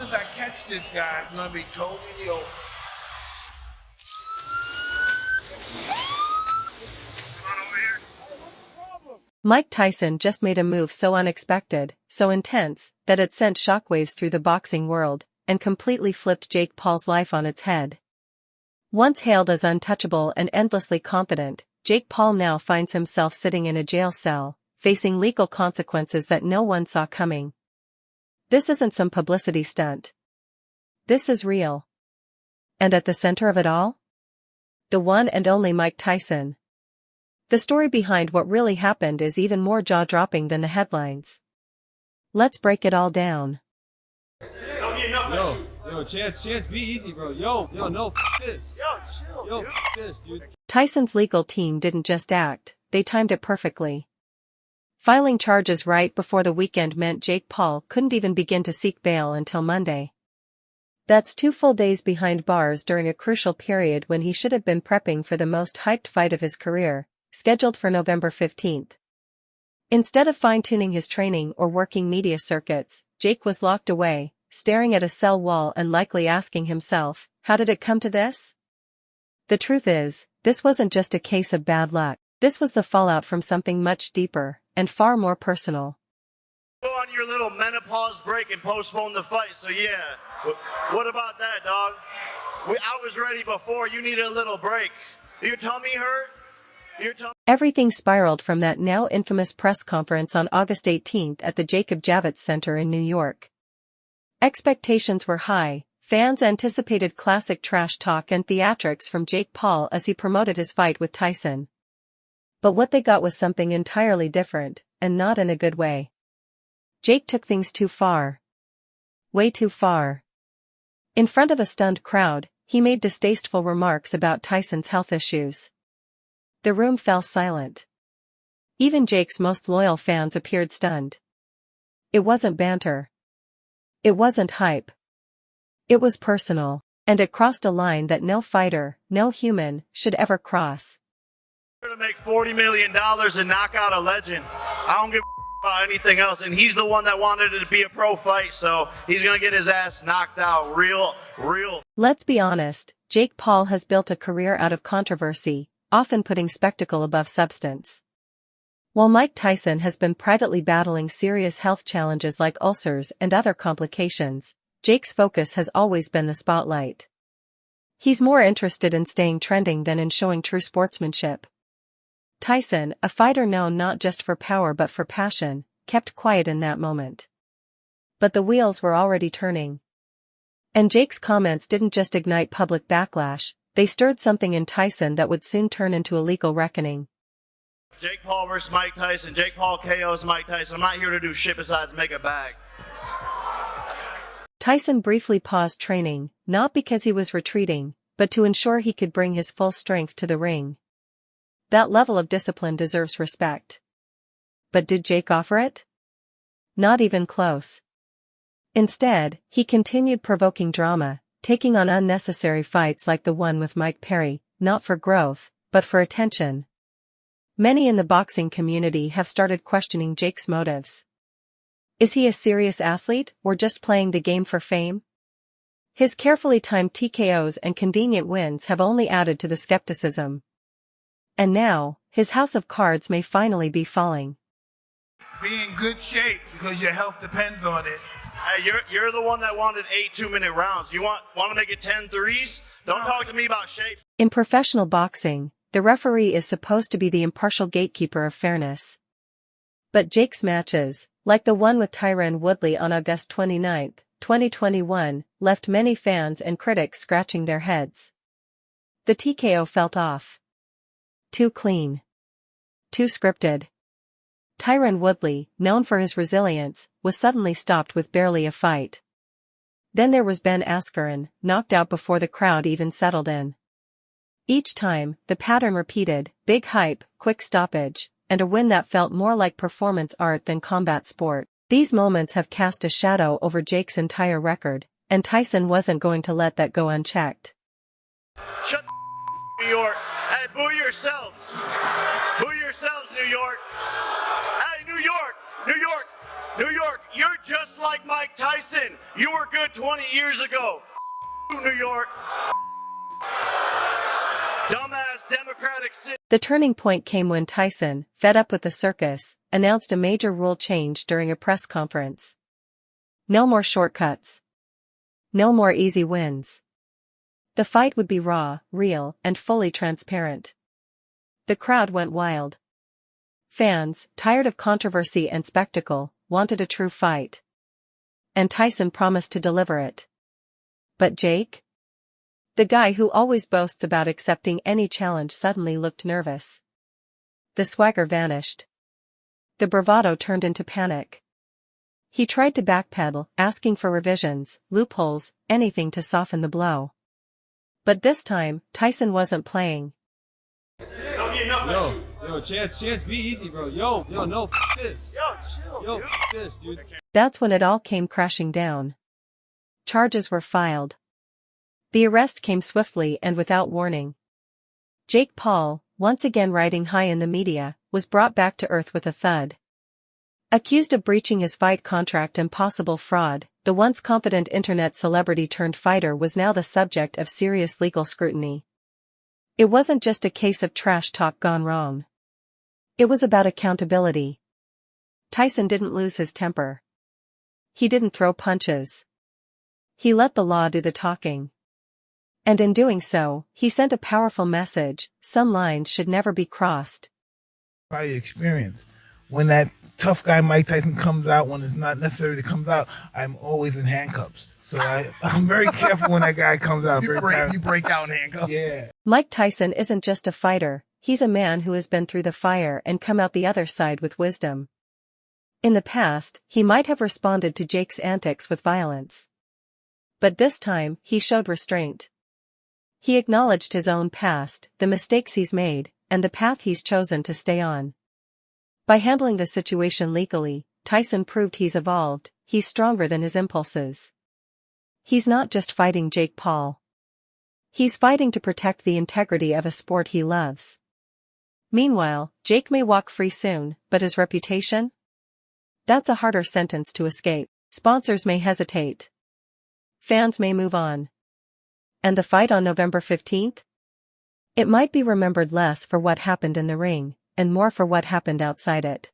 As I catch this guy, it's gonna be totally over. Mike Tyson just made a move so unexpected, so intense, that it sent shockwaves through the boxing world, and completely flipped Jake Paul's life on its head. Once hailed as untouchable and endlessly confident, Jake Paul now finds himself sitting in a jail cell, facing legal consequences that no one saw coming. This isn't some publicity stunt. This is real. And at the center of it all? The one and only Mike Tyson. The story behind what really happened is even more jaw-dropping than the headlines. Let's break it all down. Yo, chance, be easy, bro. Yo, no, this. Yo, this, dude. Tyson's legal team didn't just act, they timed it perfectly. Filing charges right before the weekend meant Jake Paul couldn't even begin to seek bail until Monday. That's 2 full days behind bars during a crucial period when he should have been prepping for the most hyped fight of his career, scheduled for November 15th. Instead of fine-tuning his training or working media circuits, Jake was locked away, staring at a cell wall and likely asking himself, how did it come to this? The truth is, this wasn't just a case of bad luck. This was the fallout from something much deeper, and far more personal. Go on your little menopause break and postpone the fight, so yeah. What about that, dog? I was ready before, you needed a little break. Your tummy hurt? Everything spiraled from that now infamous press conference on August 18th at the Jacob Javits Center in New York. Expectations were high, fans anticipated classic trash talk and theatrics from Jake Paul as he promoted his fight with Tyson. But what they got was something entirely different, and not in a good way. Jake took things too far. Way too far. In front of a stunned crowd, he made distasteful remarks about Tyson's health issues. The room fell silent. Even Jake's most loyal fans appeared stunned. It wasn't banter. It wasn't hype. It was personal, and it crossed a line that no fighter, no human, should ever cross. To make $40 million and knock out a legend. I don't give a about anything else, and he's the one that wanted it to be a pro fight, so he's gonna get his ass knocked out real. Let's be honest, Jake Paul has built a career out of controversy, often putting spectacle above substance. While Mike Tyson has been privately battling serious health challenges like ulcers and other complications, Jake's focus has always been the spotlight. He's more interested in staying trending than in showing true sportsmanship. Tyson, a fighter known not just for power but for passion, kept quiet in that moment. But the wheels were already turning. And Jake's comments didn't just ignite public backlash, they stirred something in Tyson that would soon turn into a legal reckoning. Jake Paul versus Mike Tyson. Jake Paul KOs Mike Tyson. I'm not here to do shit besides make a bag. Tyson briefly paused training, not because he was retreating, but to ensure he could bring his full strength to the ring. That level of discipline deserves respect. But did Jake offer it? Not even close. Instead, he continued provoking drama, taking on unnecessary fights like the one with Mike Perry, not for growth, but for attention. Many in the boxing community have started questioning Jake's motives. Is he a serious athlete, or just playing the game for fame? His carefully timed TKOs and convenient wins have only added to the skepticism. And now, his house of cards may finally be falling. Be in good shape because your health depends on it. Hey, you're the one that wanted 8 2-minute rounds. You want to make it 10 threes? Don't talk to me about shape. In professional boxing, the referee is supposed to be the impartial gatekeeper of fairness. But Jake's matches, like the one with Tyron Woodley on August 29, 2021, left many fans and critics scratching their heads. The TKO felt off. Too clean. Too scripted. Tyron Woodley, known for his resilience, was suddenly stopped with barely a fight. Then there was Ben Askren, knocked out before the crowd even settled in. Each time, the pattern repeated, big hype, quick stoppage, and a win that felt more like performance art than combat sport. These moments have cast a shadow over Jake's entire record, and Tyson wasn't going to let that go unchecked. Shut the New York. Hey, boo yourselves. Boo yourselves, New York. Hey, New York. New York, you're just like Mike Tyson. You were good 20 years ago. New York. Dumbass Democratic city. The turning point came when Tyson, fed up with the circus, announced a major rule change during a press conference. No more shortcuts. No more easy wins. The fight would be raw, real, and fully transparent. The crowd went wild. Fans, tired of controversy and spectacle, wanted a true fight. And Tyson promised to deliver it. But Jake? The guy who always boasts about accepting any challenge suddenly looked nervous. The swagger vanished. The bravado turned into panic. He tried to backpedal, asking for revisions, loopholes, anything to soften the blow. But this time, Tyson wasn't playing. Yo, chance, be easy, bro. Yo, no, this. Yo, this, dude. That's when it all came crashing down. Charges were filed. The arrest came swiftly and without warning. Jake Paul, once again riding high in the media, was brought back to earth with a thud. Accused of breaching his fight contract and possible fraud, the once confident internet celebrity turned fighter was now the subject of serious legal scrutiny. It wasn't just a case of trash talk gone wrong. It was about accountability. Tyson didn't lose his temper. He didn't throw punches. He let the law do the talking. And in doing so, he sent a powerful message: some lines should never be crossed. By experience, when that tough guy Mike Tyson comes out, when it's not necessary to come out, I'm always in handcuffs. So I'm very careful when that guy comes out. You break out in handcuffs. Yeah. Mike Tyson isn't just a fighter, he's a man who has been through the fire and come out the other side with wisdom. In the past, he might have responded to Jake's antics with violence. But this time, he showed restraint. He acknowledged his own past, the mistakes he's made, and the path he's chosen to stay on. By handling the situation legally, Tyson proved he's evolved, he's stronger than his impulses. He's not just fighting Jake Paul. He's fighting to protect the integrity of a sport he loves. Meanwhile, Jake may walk free soon, but his reputation? That's a harder sentence to escape. Sponsors may hesitate. Fans may move on. And the fight on November 15th? It might be remembered less for what happened in the ring, and more for what happened outside it.